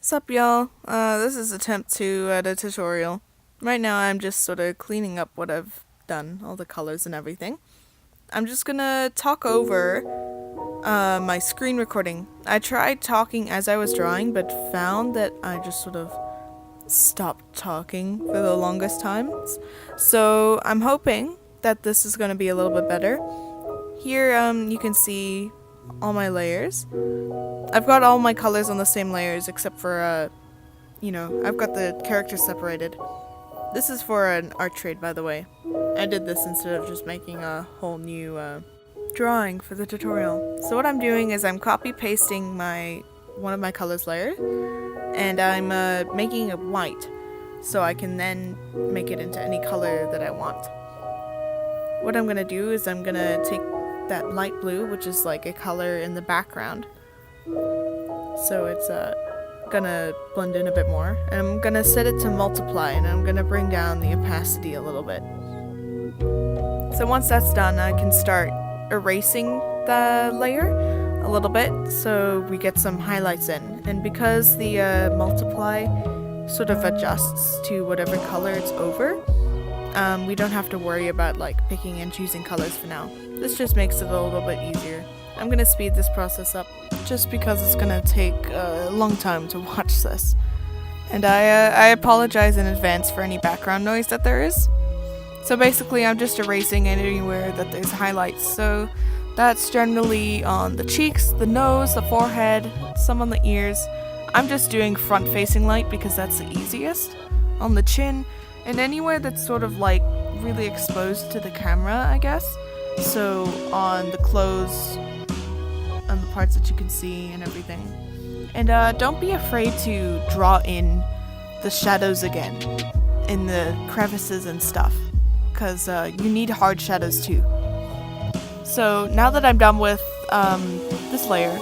Sup y'all, this is attempt 2 at a tutorial. Right now I'm just sort of cleaning up what I've done, all the colors and everything. I'm just gonna talk over my screen recording. I tried talking as I was drawing but found that I just sort of stopped talking for the longest times. So I'm hoping that this is gonna be a little bit better. Here you can see all my layers. I've got all my colors on the same layers except for, I've got the characters separated. This is for an art trade, by the way. I did this instead of just making a whole new drawing for the tutorial. So what I'm doing is I'm copy-pasting one of my colors layer, and I'm making it white, so I can then make it into any color that I want. What I'm gonna do is I'm gonna take that light blue, which is like a color in the background, so it's gonna blend in a bit more, and I'm gonna set it to multiply, and I'm gonna bring down the opacity a little bit. So once that's done, I can start erasing the layer a little bit so we get some highlights in. And because the multiply sort of adjusts to whatever color it's over, we don't have to worry about like picking and choosing colors for now. This just makes it a little bit easier. I'm gonna speed this process up just because it's gonna take a long time to watch this. And I apologize in advance for any background noise that there is. So basically I'm just erasing anywhere that there's highlights. So that's generally on the cheeks, the nose, the forehead, some on the ears. I'm just doing front facing light because that's the easiest. On the chin, and anywhere that's sort of like really exposed to the camera, I guess. So on the clothes, on the parts that you can see and everything. And don't be afraid to draw in the shadows again in the crevices and stuff, because you need hard shadows too. So now that I'm done with this layer,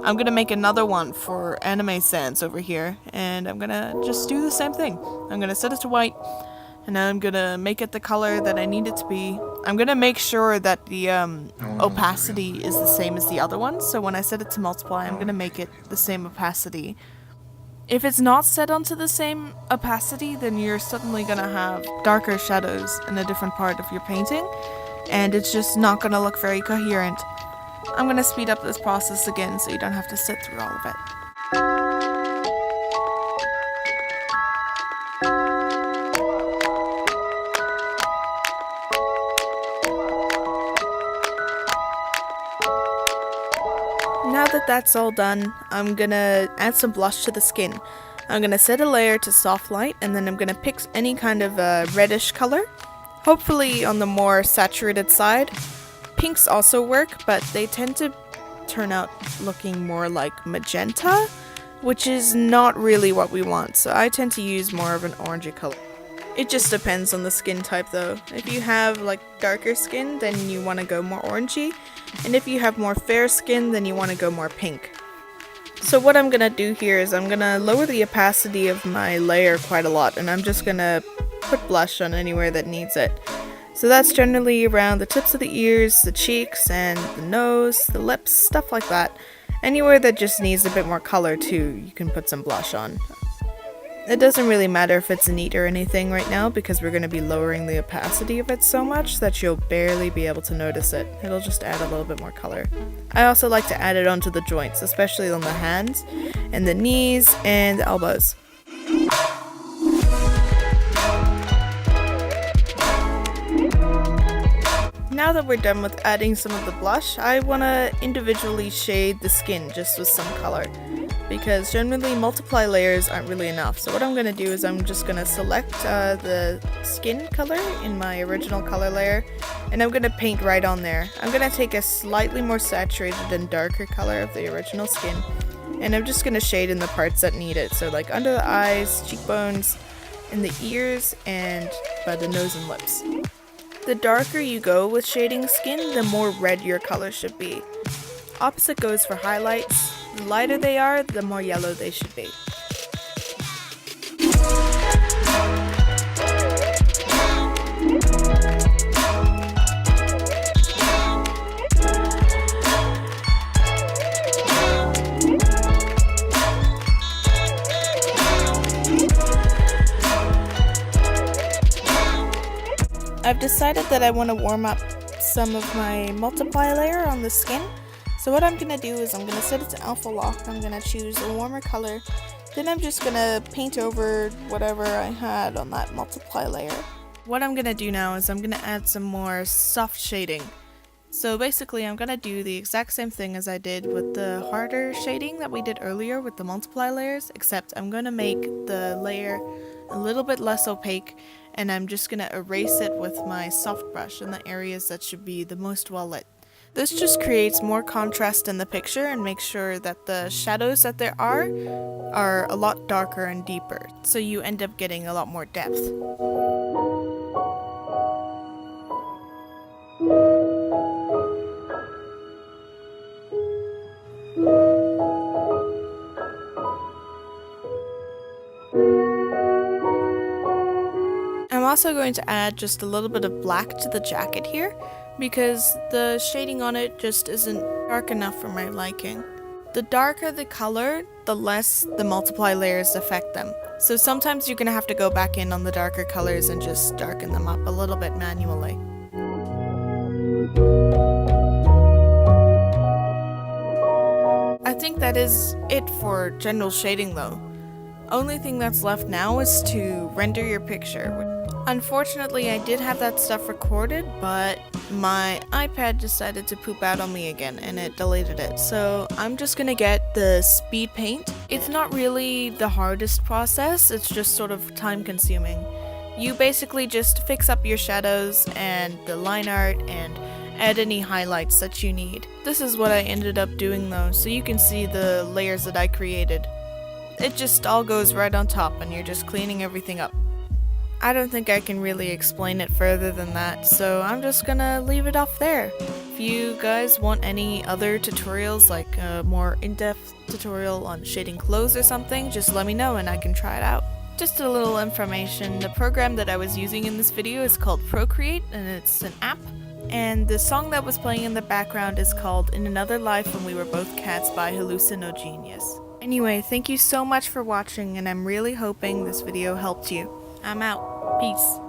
I'm gonna make another one for Anime Sans over here, and I'm gonna just do the same thing. I'm gonna set it to white, and I'm gonna make it the color that I need it to be. I'm gonna make sure that the opacity is the same as the other one, so when I set it to multiply, I'm gonna make it the same opacity. If it's not set onto the same opacity, then you're suddenly gonna have darker shadows in a different part of your painting, and it's just not gonna look very coherent. I'm gonna speed up this process again so you don't have to sit through all of it. Now that that's all done, I'm gonna add some blush to the skin. I'm gonna set a layer to soft light, and then I'm gonna pick any kind of reddish color, hopefully on the more saturated side. Pinks also work, but they tend to turn out looking more like magenta, which is not really what we want, so I tend to use more of an orangey color. It just depends on the skin type though. If you have like darker skin, then you want to go more orangey, and if you have more fair skin, then you want to go more pink. So what I'm gonna do here is I'm gonna lower the opacity of my layer quite a lot, and I'm just gonna put blush on anywhere that needs it. So that's generally around the tips of the ears, the cheeks, and the nose, the lips, stuff like that. Anywhere that just needs a bit more color too, you can put some blush on. It doesn't really matter if it's neat or anything right now, because we're going to be lowering the opacity of it so much that you'll barely be able to notice it. It'll just add a little bit more color. I also like to add it onto the joints, especially on the hands, and the knees, and the elbows. Now that we're done with adding some of the blush, I want to individually shade the skin just with some color, because generally multiply layers aren't really enough. So what I'm going to do is I'm just going to select the skin color in my original color layer, and I'm going to paint right on there. I'm going to take a slightly more saturated and darker color of the original skin, and I'm just going to shade in the parts that need it. So like under the eyes, cheekbones, in the ears, and by the nose and lips. The darker you go with shading skin, the more red your color should be. Opposite goes for highlights. The lighter they are, the more yellow they should be. I've decided that I want to warm up some of my multiply layer on the skin. So what I'm going to do is I'm going to set it to alpha lock. I'm going to choose a warmer color. Then I'm just going to paint over whatever I had on that multiply layer. What I'm going to do now is I'm going to add some more soft shading. So basically I'm going to do the exact same thing as I did with the harder shading that we did earlier with the multiply layers, except I'm going to make the layer a little bit less opaque, and I'm just going to erase it with my soft brush in the areas that should be the most well lit. This just creates more contrast in the picture and makes sure that the shadows that there are a lot darker and deeper, so you end up getting a lot more depth. I'm also going to add just a little bit of black to the jacket here, because the shading on it just isn't dark enough for my liking. The darker the color, the less the multiply layers affect them. So sometimes you're going to have to go back in on the darker colors and just darken them up a little bit manually. I think that is it for general shading though. Only thing that's left now is to render your picture. Unfortunately, I did have that stuff recorded, but my iPad decided to poop out on me again and it deleted it. So I'm just gonna get the speed paint. It's not really the hardest process, it's just sort of time consuming. You basically just fix up your shadows and the line art and add any highlights that you need. This is what I ended up doing though, so you can see the layers that I created. It just all goes right on top and you're just cleaning everything up. I don't think I can really explain it further than that, so I'm just gonna leave it off there. If you guys want any other tutorials, like a more in-depth tutorial on shading clothes or something, just let me know and I can try it out. Just a little information, the program that I was using in this video is called Procreate, and it's an app. And the song that was playing in the background is called In Another Life When We Were Both Cats by Hallucinogenius. Anyway, thank you so much for watching, and I'm really hoping this video helped you. I'm out. Peace.